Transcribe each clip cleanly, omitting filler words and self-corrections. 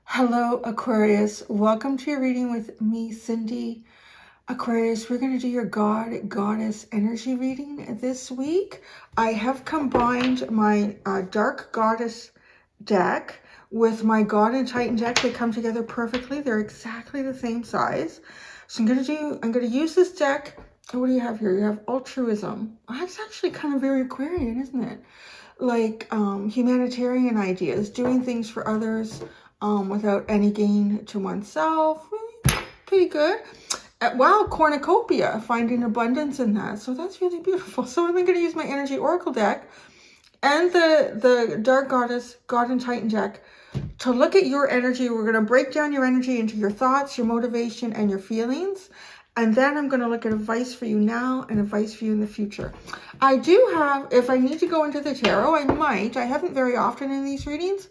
Hello, Aquarius. Welcome to your reading with me, Cindy. Aquarius, we're going to do your Goddess energy reading this week. I have combined my Dark Goddess deck with my God and Titan deck. They come together perfectly. They're exactly the same size. So I'm going to use this deck. What do you have here? You have altruism. That's actually kind of very Aquarian, isn't it? Like humanitarian ideas, doing things for others without any gain to oneself. Pretty good. Wow, cornucopia, finding abundance in that. So that's really beautiful. So I'm going to use my energy oracle deck and the Dark Goddess, God and Titan deck to look at your energy. We're going to break down your energy into your thoughts, your motivation, and your feelings. And then I'm going to look at advice for you now and advice for you in the future. I do have, if I need to go into the tarot, I might. I haven't very often in these readings.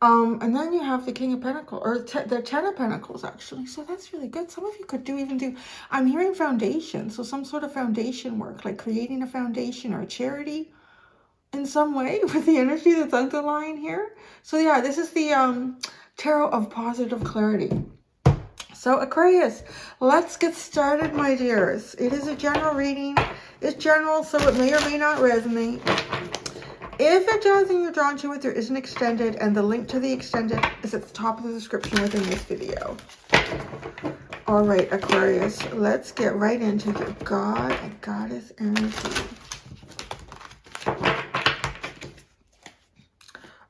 And then you have the King of Pentacles, or the Ten of Pentacles, actually. So that's really good. Some of you could even do, I'm hearing foundation. So some sort of foundation work, like creating a foundation or a charity in some way with the energy that's underlying here. So yeah, this is the Tarot of Positive Clarity. So Aquarius, let's get started, my dears. It is a general reading. It's general, so it may or may not resonate. If it does and you're drawn to it, there is an extended, and the link to the extended is at the top of the description within this video. All right, Aquarius, let's get right into your God and Goddess energy.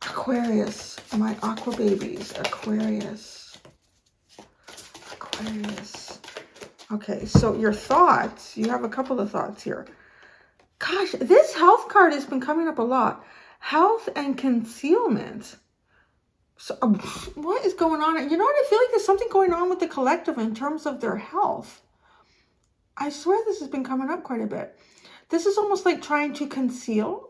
Aquarius, my aqua babies, Aquarius. Okay, so your thoughts, you have a couple of thoughts here. Gosh, this health card has been coming up a lot. Health and concealment. So what is going on? You know what? I feel like there's something going on with the collective in terms of their health. I swear this has been coming up quite a bit. This is almost like trying to conceal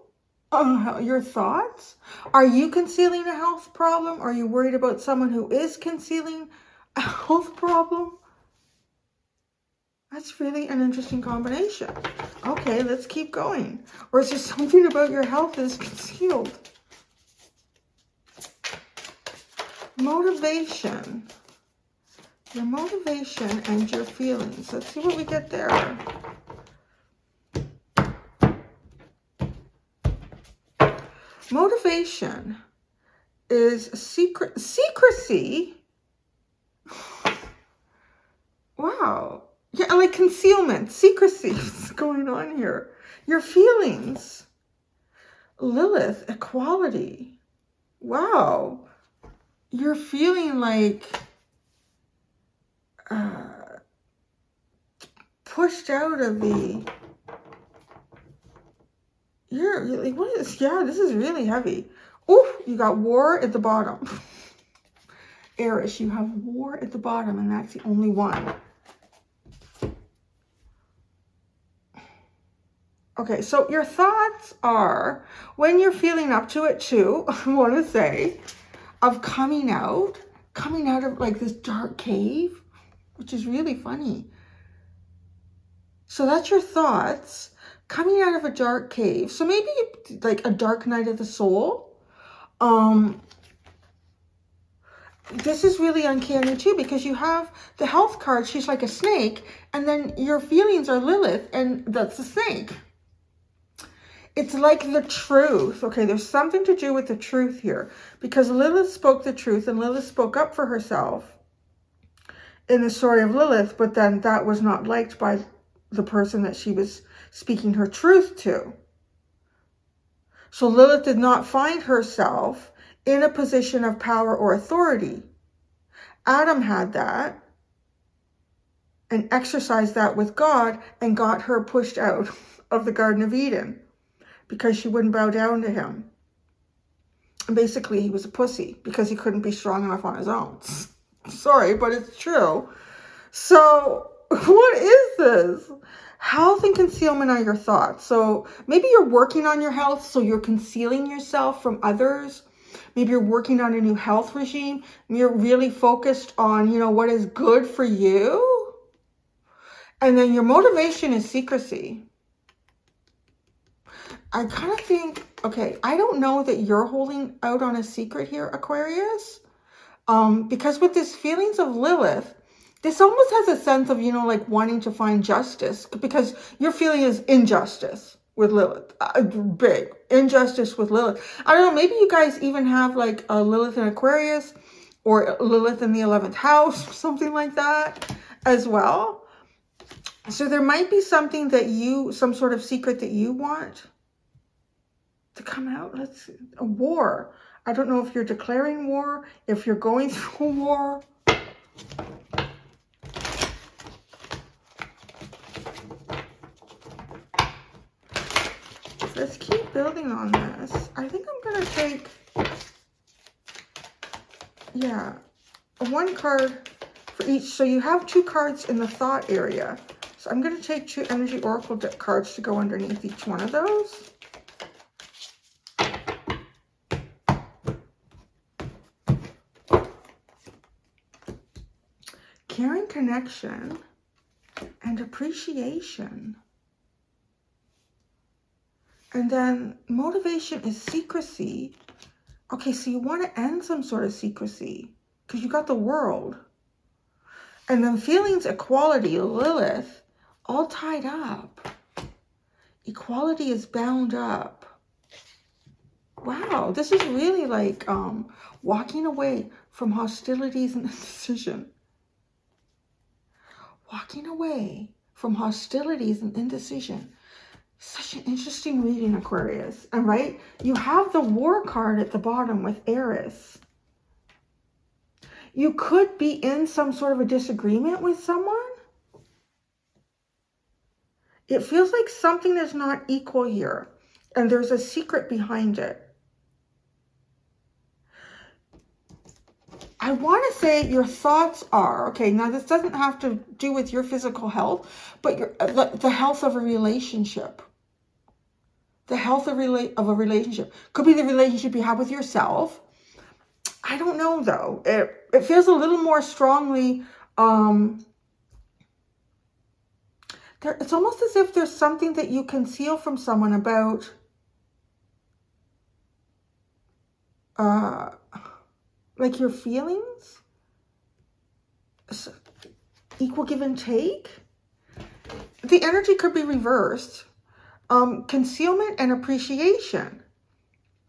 your thoughts. Are you concealing a health problem? Are you worried about someone who is concealing a health problem? That's really an interesting combination. Okay, let's keep going. Or is there something about your health that is concealed? Motivation. Your motivation and your feelings. Let's see what we get there. Motivation is secrecy. Wow. Yeah, like concealment, secrecy. What's going on here? Your feelings. Lilith, equality. Wow. You're feeling like pushed out of the... You're like, what is... Yeah, this is really heavy. Oh, you got war at the bottom. Aries, you have war at the bottom, and that's the only one. Okay, so your thoughts are, when you're feeling up to it too, I want to say, of coming out of like this dark cave, which is really funny. So that's your thoughts, coming out of a dark cave. So maybe like a dark night of the soul. This is really uncanny too, because you have the health card, she's like a snake, and then your feelings are Lilith, and that's the snake. It's like the truth. Okay, there's something to do with the truth here, because Lilith spoke the truth, and Lilith spoke up for herself in the story of Lilith, but then that was not liked by the person that she was speaking her truth to. So Lilith did not find herself in a position of power or authority. Adam had that and exercised that with God and got her pushed out of the Garden of Eden because she wouldn't bow down to him. And basically, he was a pussy because he couldn't be strong enough on his own. Sorry, but it's true. So what is this? Health and concealment are your thoughts. So maybe you're working on your health, so you're concealing yourself from others. Maybe you're working on a new health regime. You're really focused on, what is good for you. And then your motivation is secrecy. I kind of think, okay, I don't know that you're holding out on a secret here, Aquarius. Because with this feelings of Lilith, this almost has a sense of, you know, like wanting to find justice, because your feeling is injustice with Lilith. Big injustice with Lilith. I don't know, maybe you guys even have like a Lilith in Aquarius or Lilith in the 11th house, something like that as well. So there might be something that you, some sort of secret that you want to come out. Let's see. A war. I don't know if you're declaring war, if you're going through a war. Let's keep building on this. I think I'm going to take, yeah, one card for each. So you have 2 cards in the thought area. So I'm going to take 2 energy oracle cards to go underneath each one of those. Caring connection and appreciation. And then motivation is secrecy. Okay, so you want to end some sort of secrecy because you got the world. And then feelings, equality, Lilith, all tied up. Equality is bound up. Wow, this is really like walking away from hostilities and indecision. Walking away from hostilities and indecision. Such an interesting reading, Aquarius. And right, you have the war card at the bottom with Eris. You could be in some sort of a disagreement with someone. It feels like something is not equal here, and there's a secret behind it. I want to say your thoughts are, okay, now this doesn't have to do with your physical health, but the health of a relationship. The health of a relationship. Could be the relationship you have with yourself. I don't know, though. It feels a little more strongly, it's almost as if there's something that you conceal from someone about like your feelings, equal give and take. The energy could be reversed. Concealment and appreciation.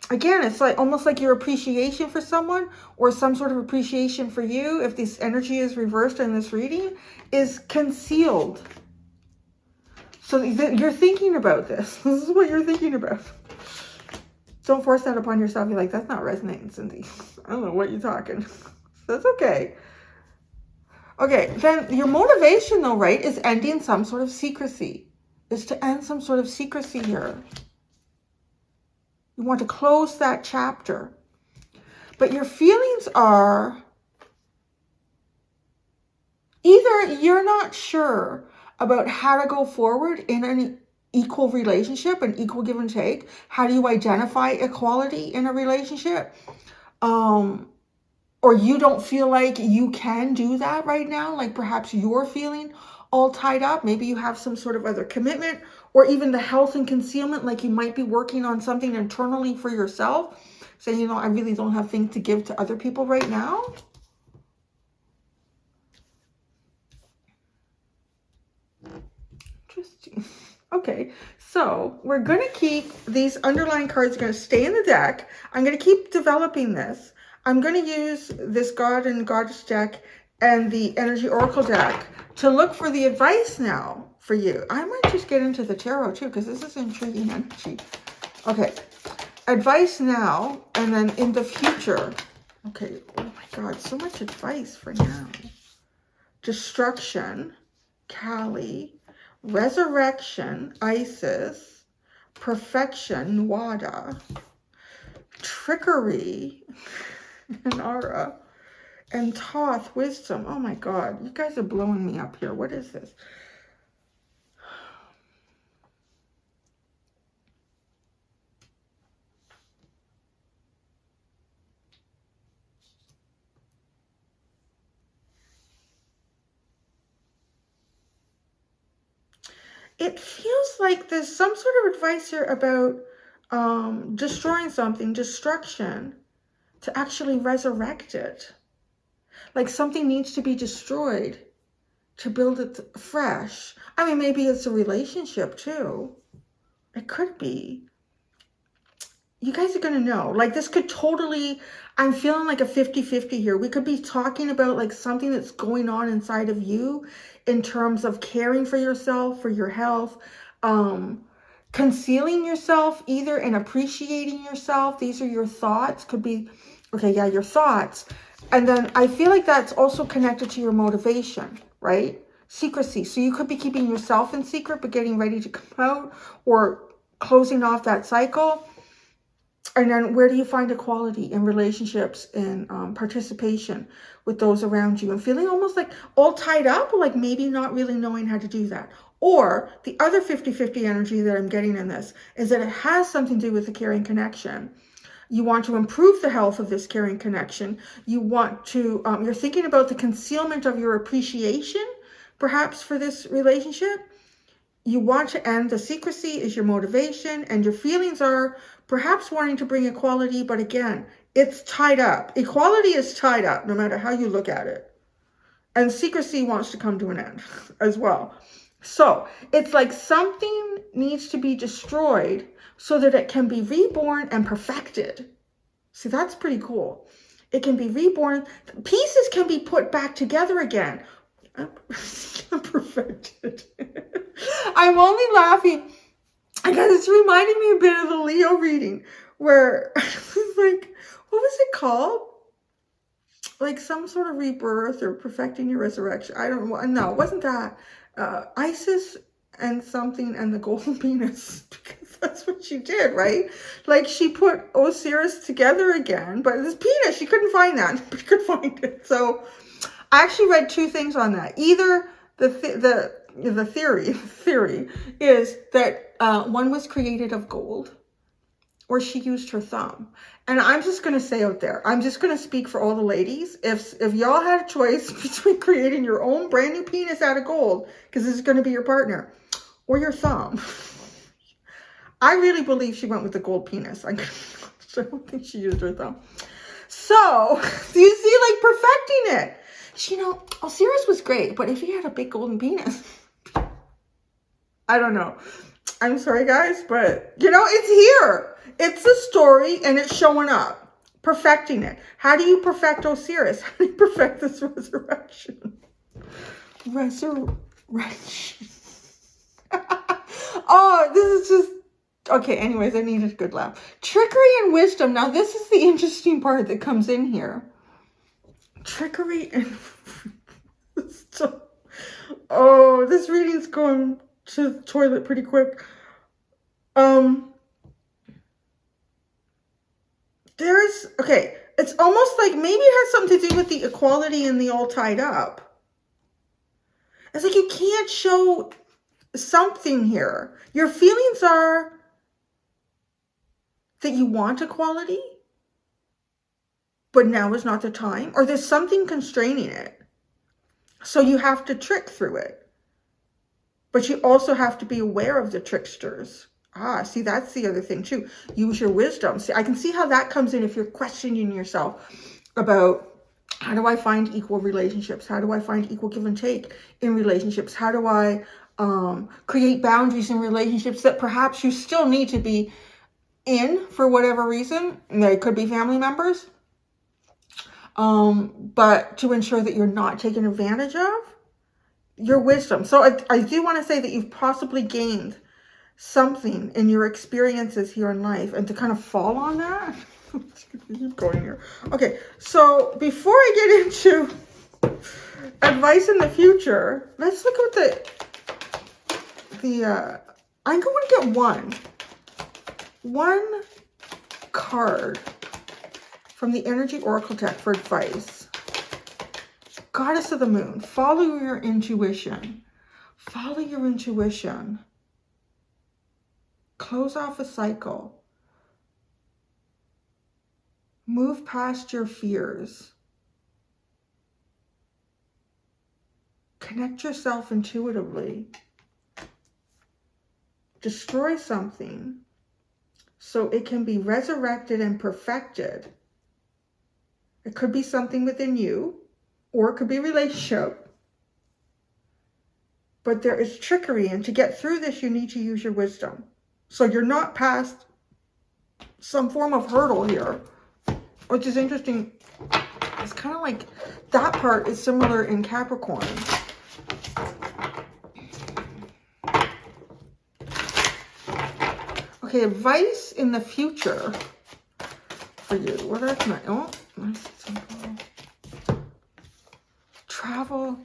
Again, it's like almost like your appreciation for someone or some sort of appreciation for you, if this energy is reversed in this reading, is concealed. So you're thinking about this. This is what you're thinking about. Don't force that upon yourself. You're like, that's not resonating, Cindy. I don't know what you're talking. That's okay. Okay, then your motivation though, right, is ending some sort of secrecy. Is to end some sort of secrecy here. You want to close that chapter. But your feelings are either you're not sure about how to go forward in an equal relationship, an equal give and take. How do you identify equality in a relationship? Or you don't feel like you can do that right now. Like perhaps you're feeling all tied up. Maybe you have some sort of other commitment, or even the health and concealment, like you might be working on something internally for yourself. Saying, you know, I really don't have things to give to other people right now. Interesting. Okay, so we're going to keep these underlying cards, going to stay in the deck. I'm going to keep developing this. I'm going to use this God and Goddess deck and the Energy Oracle deck to look for the advice now for you. I might just get into the tarot too, because this is intriguing energy. Okay, advice now and then in the future. Okay, oh my God, so much advice for now. Destruction, Kali. Resurrection, Isis. Perfection, Wada. Trickery, Nara. And Thoth, Wisdom. Oh my God, you guys are blowing me up here. What is this? It feels like there's some sort of advice here about destroying something, destruction, to actually resurrect it. Like something needs to be destroyed to build it fresh. I mean, maybe it's a relationship too. It could be. You guys are going to know. Like this could totally, I'm feeling like a 50-50 here. We could be talking about like something that's going on inside of you in terms of caring for yourself, for your health, concealing yourself either and appreciating yourself. These are your thoughts. Could be, okay, yeah, your thoughts. And then I feel like that's also connected to your motivation, right? Secrecy. So you could be keeping yourself in secret, but getting ready to come out or closing off that cycle. And then where do you find equality in relationships and participation with those around you and feeling almost like all tied up, or like maybe not really knowing how to do that? Or the other 50-50 energy that I'm getting in this is that it has something to do with the caring connection. You want to improve the health of this caring connection. You want to, you're thinking about the concealment of your appreciation, perhaps for this relationship. You want to end the secrecy is your motivation, and your feelings are perhaps wanting to bring equality, but again, it's tied up. Equality is tied up no matter how you look at it. And secrecy wants to come to an end as well. So it's like something needs to be destroyed so that it can be reborn and perfected. See, that's pretty cool. It can be reborn. Pieces can be put back together again. I'm perfected. I'm only laughing because it's reminding me a bit of the Leo reading where it's like, what was it called? Like some sort of rebirth or perfecting your resurrection. I don't know. No, it wasn't that. Isis and something and the golden penis, because that's what she did, right? Like she put Osiris together again, but this penis, she couldn't find that, but she could find it. So I actually read two things on that. Either the theory is that one was created of gold, or she used her thumb. And I'm just going to say out there, I'm just going to speak for all the ladies. If y'all had a choice between creating your own brand new penis out of gold, because this is going to be your partner, or your thumb, I really believe she went with the gold penis. I don't think she used her thumb. So, do you see, like, perfecting it? You know, Osiris was great, but if he had a big golden penis, I don't know. I'm sorry, guys, but, you know, it's here. It's the story, and it's showing up. Perfecting it. How do you perfect Osiris? How do you perfect this resurrection? Resurrection. Oh, this is just... Okay, anyways, I needed a good laugh. Trickery and wisdom. Now, this is the interesting part that comes in here. Trickery and... Oh, this reading's going to the toilet pretty quick. Okay, it's almost like maybe it has something to do with the equality and the all tied up. It's like you can't show something here. Your feelings are that you want equality, but now is not the time, or there's something constraining it. So you have to trick through it. But you also have to be aware of the tricksters. Ah, see, that's the other thing too. Use your wisdom. See, I can see how that comes in if you're questioning yourself about how do I find equal relationships? How do I find equal give and take in relationships? How do I create boundaries in relationships that perhaps you still need to be in for whatever reason? They could be family members. But to ensure that you're not taken advantage of, your wisdom. So I do want to say that you've possibly gained something in your experiences here in life, and to kind of fall on that. Keep going here. Okay, so before I get into advice in the future, let's look at I'm going to get one card from the Energy Oracle deck for advice. Goddess of the Moon, follow your intuition. Follow your intuition. Close off a cycle. Move past your fears. Connect yourself intuitively. Destroy something so it can be resurrected and perfected. It could be something within you. or it could be relationship. But there is trickery, and to get through this, you need to use your wisdom. So you're not past some form of hurdle here, which is interesting. It's kind of like that part is similar in Capricorn. Okay, advice in the future for you. What are my, oh, nice simple. Travel,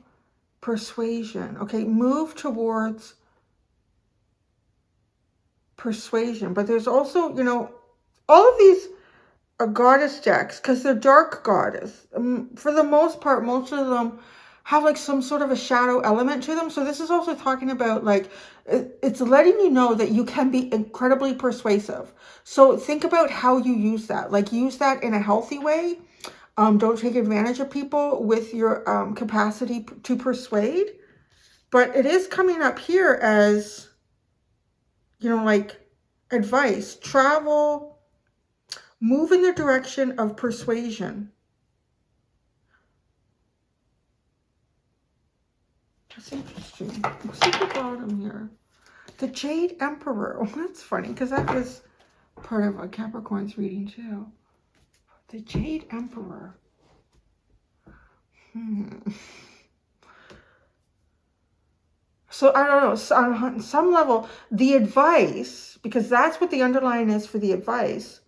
persuasion. Okay, move towards persuasion. But there's also, you know, all of these are goddess decks because they're dark goddess. For the most part, most of them have like some sort of a shadow element to them. So this is also talking about like, it's letting you know that you can be incredibly persuasive. So think about how you use that. Like use that in a healthy way. Don't take advantage of people with your capacity to persuade. But it is coming up here as, you know, like advice, travel, move in the direction of persuasion. That's interesting. Let's see the bottom here. The Jade Emperor. Oh, that's funny because that was part of a Capricorn's reading too. The Jade Emperor. So I don't know, so on some level, the advice, because that's what the underline is for the advice,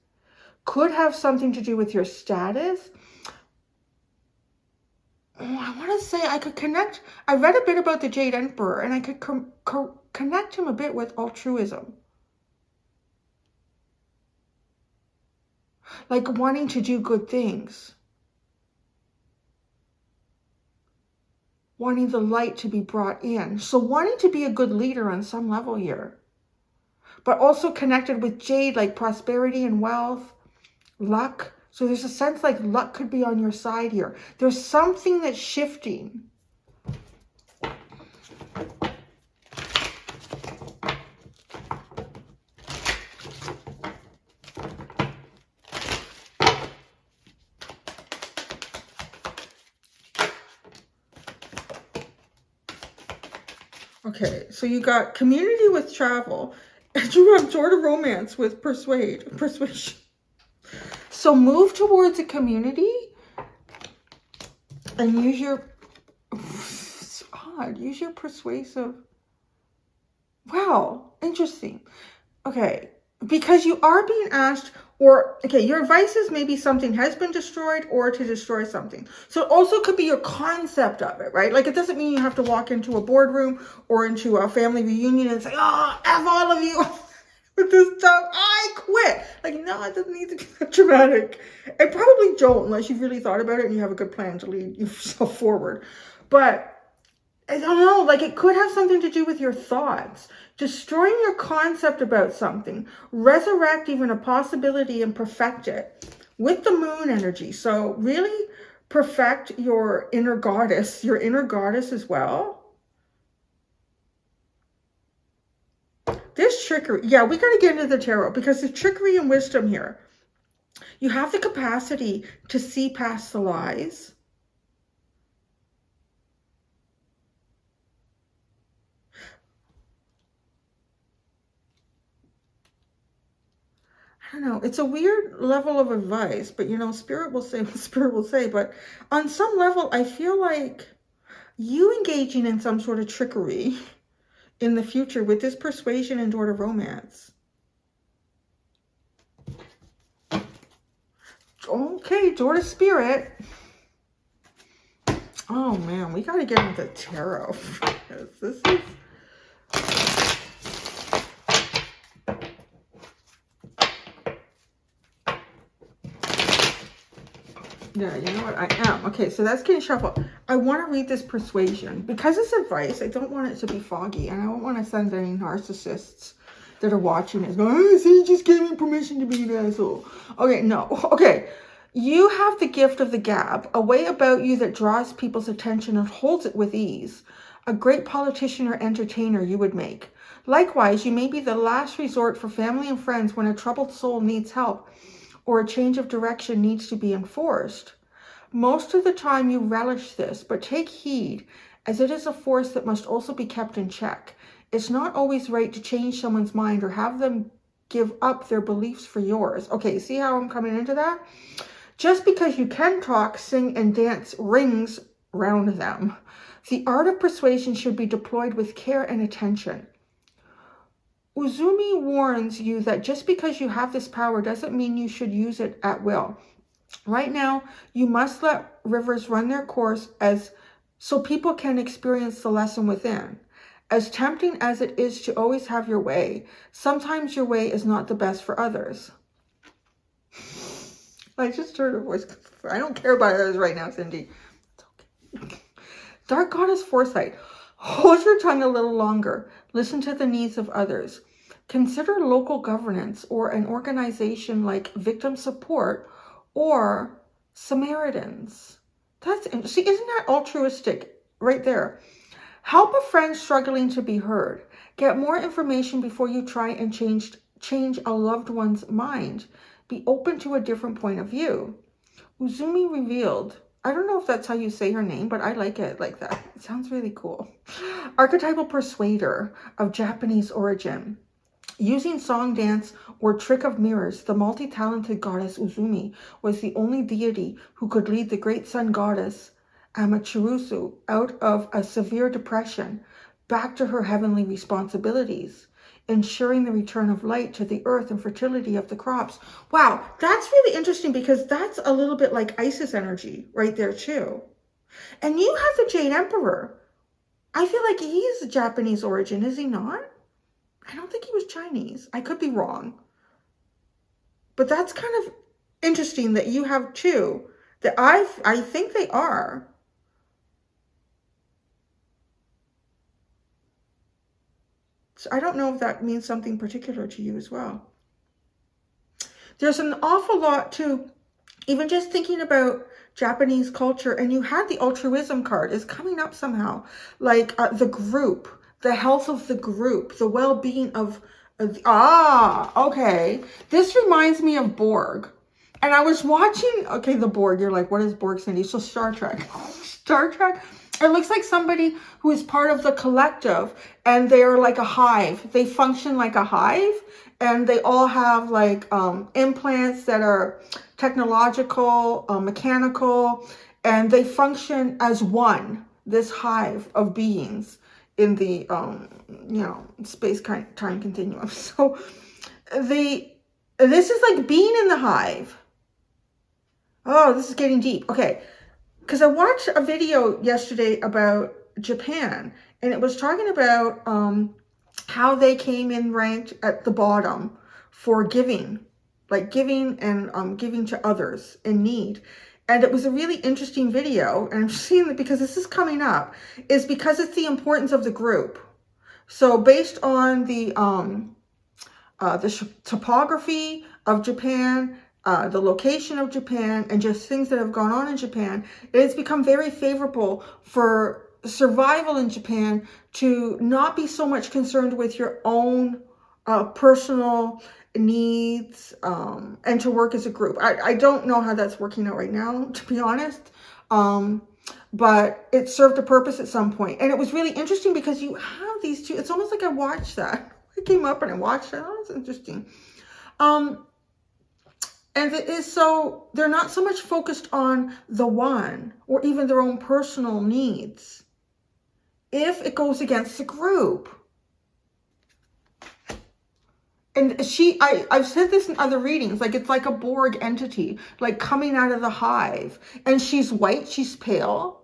could have something to do with your status. Oh, I want to say I could connect. I read a bit about the Jade Emperor, and I could connect him a bit with altruism. Like wanting to do good things. Wanting the light to be brought in. So wanting to be a good leader on some level here. But also connected with Jade, like prosperity and wealth, luck. So there's a sense like luck could be on your side here. There's something that's shifting. Okay, so you got community with travel, and you have sort of romance with persuasion. So move towards a community and use your, it's odd, use your persuasive. Wow, interesting. Okay, because you are being asked, or, okay, your advice is maybe something has been destroyed or to destroy something. So it also could be your concept of it, right? Like it doesn't mean you have to walk into a boardroom or into a family reunion and say, oh, F all of you with this stuff, I quit. Like, no, it doesn't need to be that dramatic. And probably don't unless you've really thought about it and you have a good plan to lead yourself forward. But I don't know, like it could have something to do with your thoughts. Destroying your concept about something. Resurrect even a possibility and perfect it with the moon energy. So really perfect your inner goddess as well. This trickery, yeah, we got to get into the tarot because the trickery and wisdom here. You have the capacity to see past the lies. I don't know. It's a weird level of advice, but you know, Spirit will say what Spirit will say. But on some level, I feel like you engaging in some sort of trickery in the future with this persuasion and door to romance. Okay, door to Spirit. Oh man, we got to get into tarot. This is... Yeah, you know what? I am. Okay, so that's getting shuffled. I want to read this persuasion. Because it's advice, I don't want it to be foggy. And I don't want to send any narcissists that are watching this going, oh, see, you just gave me permission to be an asshole. Okay, no. Okay. You have the gift of the gab, a way about you that draws people's attention and holds it with ease. A great politician or entertainer you would make. Likewise, you may be the last resort for family and friends when a troubled soul needs help or a change of direction needs to be enforced. Most of the time you relish this, but take heed, as it is a force that must also be kept in check. It's not always right to change someone's mind or have them give up their beliefs for yours. Okay, see how I'm coming into that? Just because you can talk, sing, and dance rings round them. The art of persuasion should be deployed with care and attention. Uzumi warns you that just because you have this power doesn't mean you should use it at will. Right now, you must let rivers run their course so people can experience the lesson within. As tempting as it is to always have your way, sometimes your way is not the best for others. I just heard a voice. I don't care about others right now, Cindy. It's okay. Dark Goddess Foresight. Hold your tongue a little longer. Listen to the needs of others. Consider local governance or an organization like Victim Support or Samaritans. See, isn't that altruistic right there? Help a friend struggling to be heard. Get more information before you try and change a loved one's mind. Be open to a different point of view. Uzumi revealed. I don't know if that's how you say her name, but I like it like that. It sounds really cool. Archetypal persuader of Japanese origin. Using song, dance, or trick of mirrors, the multi-talented goddess Uzumi was the only deity who could lead the great sun goddess Amaterasu out of a severe depression back to her heavenly responsibilities, ensuring the return of light to the earth and fertility of the crops. Wow, that's really interesting because that's a little bit like Isis energy right there too. And you have the Jade Emperor. I feel like he is a Japanese origin, is he not? I don't think he was Chinese. I could be wrong. But that's kind of interesting that you have two that I think they are. So I don't know if that means something particular to you as well. There's an awful lot to, even just thinking about Japanese culture, and you had the altruism card is coming up somehow, like the group. The health of the group, the well-being of okay. This reminds me of Borg. And I was watching, okay, the Borg, you're like, what is Borg, Cindy? So Star Trek. Star Trek, it looks like somebody who is part of the collective, and they're like a hive. They function like a hive, and they all have like implants that are technological, mechanical, and they function as one, this hive of beings in the, space-time continuum. So this is like being in the hive. Oh, this is getting deep. Okay, because I watched a video yesterday about Japan, and it was talking about how they came in ranked at the bottom for giving, like giving and giving to others in need. And it was a really interesting video, and I'm seeing that because this is coming up, is because it's the importance of the group. So based on the topography of Japan, the location of Japan, and just things that have gone on in Japan, it has become very favorable for survival in Japan to not be so much concerned with your own personal needs and to work as a group. I don't know how that's working out right now, to be honest, but it served a purpose at some point. And it was really interesting because you have these two. It's almost like I watched that. I came up and I watched that. Oh, that's interesting. And it is so, they're not so much focused on the one or even their own personal needs if it goes against the group. And I've said this in other readings, like it's like a Borg entity, like coming out of the hive. And she's white, she's pale,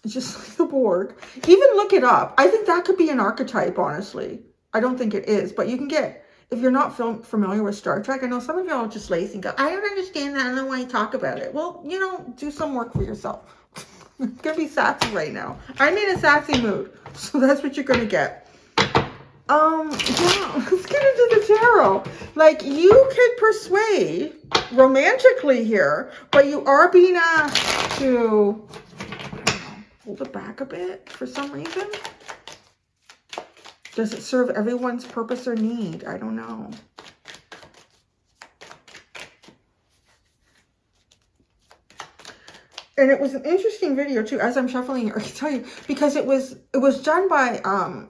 just like the Borg. Even look it up. I think that could be an archetype, honestly. I don't think it is, but you can get, if you're not familiar with Star Trek, I know some of y'all are just lazy and go, I don't understand that, I don't know why you talk about it. Well, do some work for yourself. It's going to be sassy right now. I'm in a sassy mood, so that's what you're going to get. Yeah, let's get into the tarot. Like, you could persuade romantically here, but you are being asked to, hold it back a bit for some reason. Does it serve everyone's purpose or need? I don't know. And it was an interesting video too, as I'm shuffling here, I can tell you, because it was done by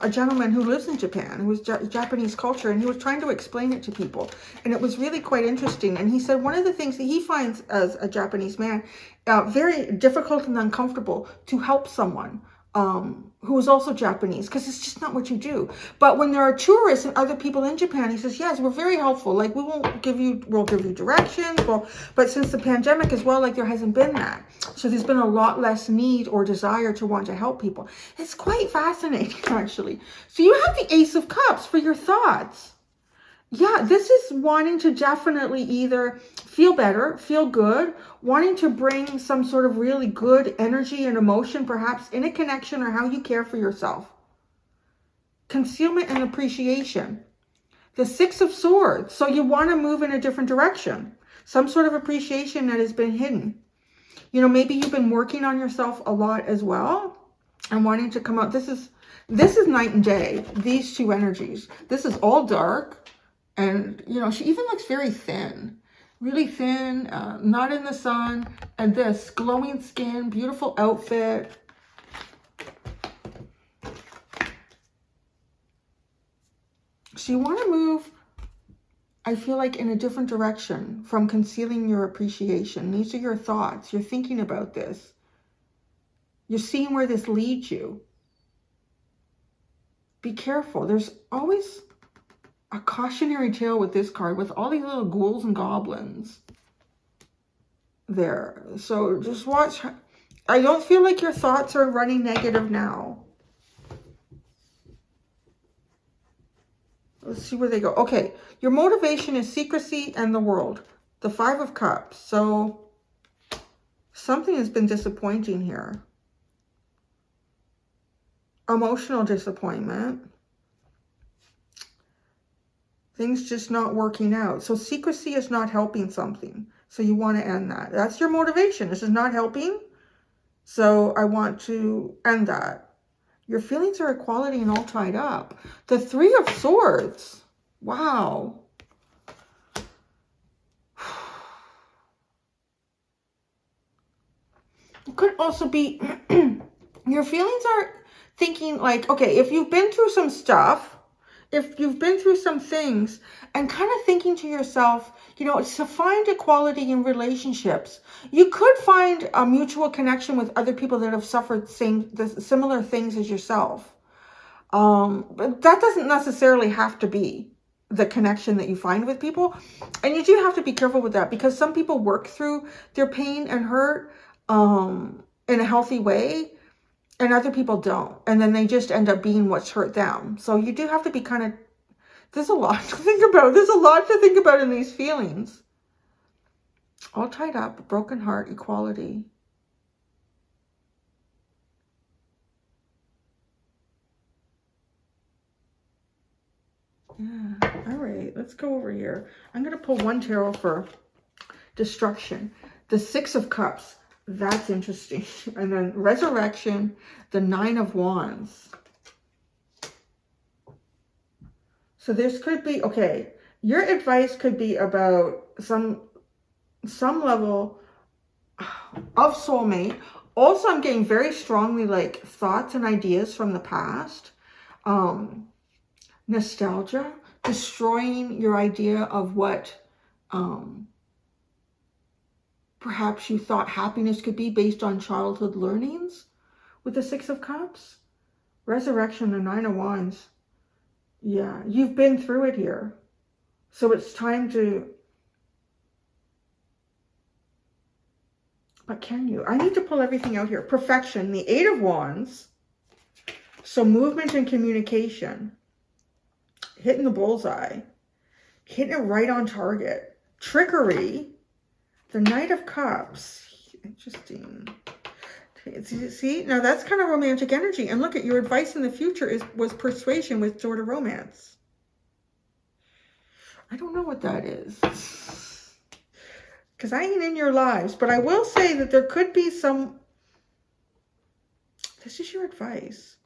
a gentleman who lives in Japan, who was Japanese culture, and he was trying to explain it to people. And it was really quite interesting. And he said one of the things that he finds as a Japanese man very difficult and uncomfortable to help someone who is also Japanese, because it's just not what you do. But when there are tourists and other people in Japan, he says, yes, we're very helpful. Like, we'll give you directions. Well, but since the pandemic as well, like, there hasn't been that. So there's been a lot less need or desire to want to help people. It's quite fascinating, actually. So you have the Ace of Cups for your thoughts. Yeah, this is wanting to definitely either feel better, feel good, wanting to bring some sort of really good energy and emotion, perhaps in a connection or how you care for yourself. Concealment and appreciation. The Six of Swords. So you want to move in a different direction. Some sort of appreciation that has been hidden. You know, maybe you've been working on yourself a lot as well and wanting to come out. This is night and day, these two energies. This is all dark. And, you know, she even looks very thin, really thin, not in the sun. And this glowing skin, beautiful outfit. So you want to move, I feel like, in a different direction from concealing your appreciation. These are your thoughts. You're thinking about this. You're seeing where this leads you. Be careful. There's always a cautionary tale with this card, with all these little ghouls and goblins there. So just watch. I don't feel like your thoughts are running negative now. Let's see where they go. Okay, your motivation is secrecy and the world. The Five of Cups. So something has been disappointing here. Emotional disappointment. Things just not working out. So secrecy is not helping something. So you want to end that. That's your motivation. This is not helping. So I want to end that. Your feelings are equality and all tied up. The Three of Swords. Wow. It could also be your feelings are thinking like, okay, if you've been through some stuff, if you've been through some things, and kind of thinking to yourself, you know, it's to find equality in relationships. You could find a mutual connection with other people that have suffered similar things as yourself. But that doesn't necessarily have to be the connection that you find with people. And you do have to be careful with that, because some people work through their pain and hurt in a healthy way, and other people don't. And then they just end up being what's hurt them. So you do have to be kind of, there's a lot to think about. There's a lot to think about in these feelings. All tied up, broken heart, equality. Yeah, all right, let's go over here. I'm going to pull one tarot for destruction. The Six of Cups. That's interesting. And then resurrection, the Nine of Wands. So this could be, okay, your advice could be about some level of soulmate. Also, I'm getting very strongly like thoughts and ideas from the past. Nostalgia, destroying your idea of what perhaps you thought happiness could be based on childhood learnings with the Six of Cups. Resurrection, the Nine of Wands. Yeah, you've been through it here. So it's time to... But can you? I need to pull everything out here. Perfection, the Eight of Wands. So movement and communication. Hitting the bullseye. Hitting it right on target. Trickery. The Knight of Cups. Interesting. See, now that's kind of romantic energy. And look at your advice in the future was persuasion with sort of romance. I don't know what that is, because I ain't in your lives. But I will say that there could be some... This is your advice.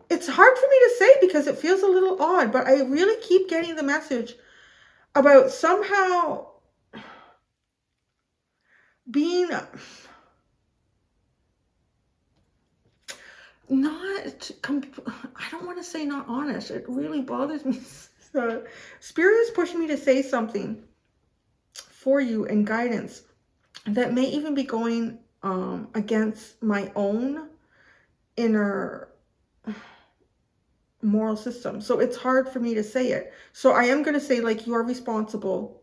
It's hard for me to say because it feels a little odd, but I really keep getting the message about somehow being not, I don't want to say not honest. It really bothers me. Spirit is pushing me to say something for you and guidance that may even be going against my own inner moral system. So it's hard for me to say it. So I am going to say, like, you are responsible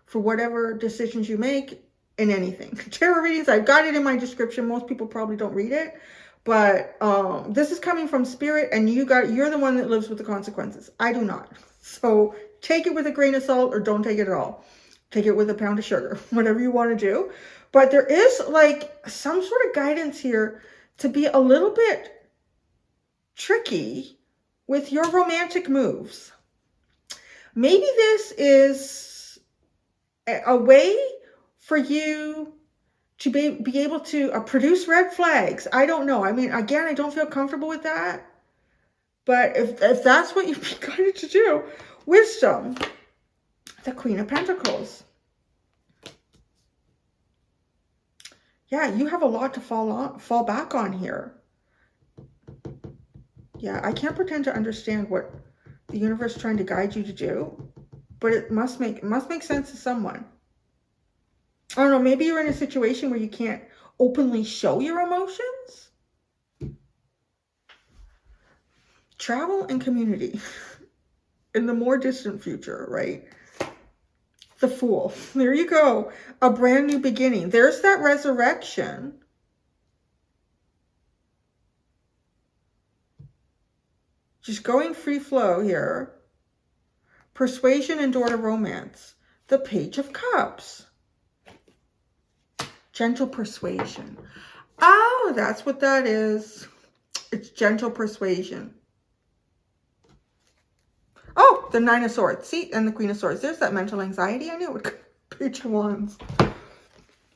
for whatever decisions you make in anything. Tarot readings, I've got it in my description. Most people probably don't read it. But this is coming from Spirit, and you're the one that lives with the consequences. I do not. So take it with a grain of salt, or don't take it at all. Take it with a pound of sugar, whatever you want to do. But there is like some sort of guidance here to be a little bit tricky with your romantic moves. Maybe this is a way for you to be able to produce red flags. I don't know. I mean, again, I don't feel comfortable with that. But if that's what you've been guided to do, wisdom, the Queen of Pentacles. Yeah, you have a lot to fall back on here. Yeah, I can't pretend to understand what the universe is trying to guide you to do, but it must make sense to someone. I don't know, maybe you're in a situation where you can't openly show your emotions. Travel and community in the more distant future, right? The Fool. There you go. A brand new beginning. There's that resurrection. Just going free flow here. Persuasion and door to romance. The Page of Cups. Gentle persuasion. Oh, that's what that is. It's gentle persuasion. Oh, the Nine of Swords. See, and the Queen of Swords. There's that mental anxiety. I knew it would come. Page of Wands.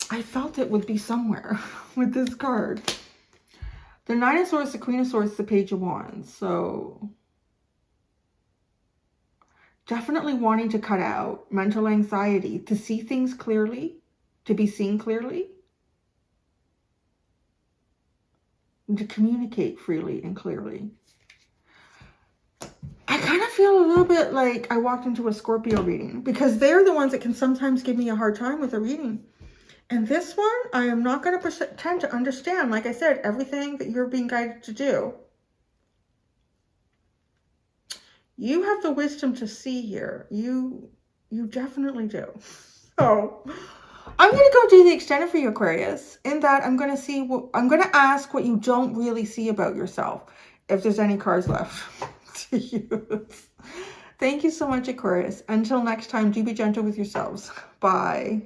I felt it would be somewhere with this card. The Nine of Swords, the Queen of Swords, the Page of Wands. So definitely wanting to cut out mental anxiety, to see things clearly, to be seen clearly, and to communicate freely and clearly. I kind of feel a little bit like I walked into a Scorpio reading, because they're the ones that can sometimes give me a hard time with a reading. And this one, I am not going to pretend to understand, like I said, everything that you're being guided to do. You have the wisdom to see here. You definitely do. So I'm going to go do the extended for you, Aquarius. In that, I'm going to ask what you don't really see about yourself, if there's any cards left to use. Thank you so much, Aquarius. Until next time, do be gentle with yourselves. Bye.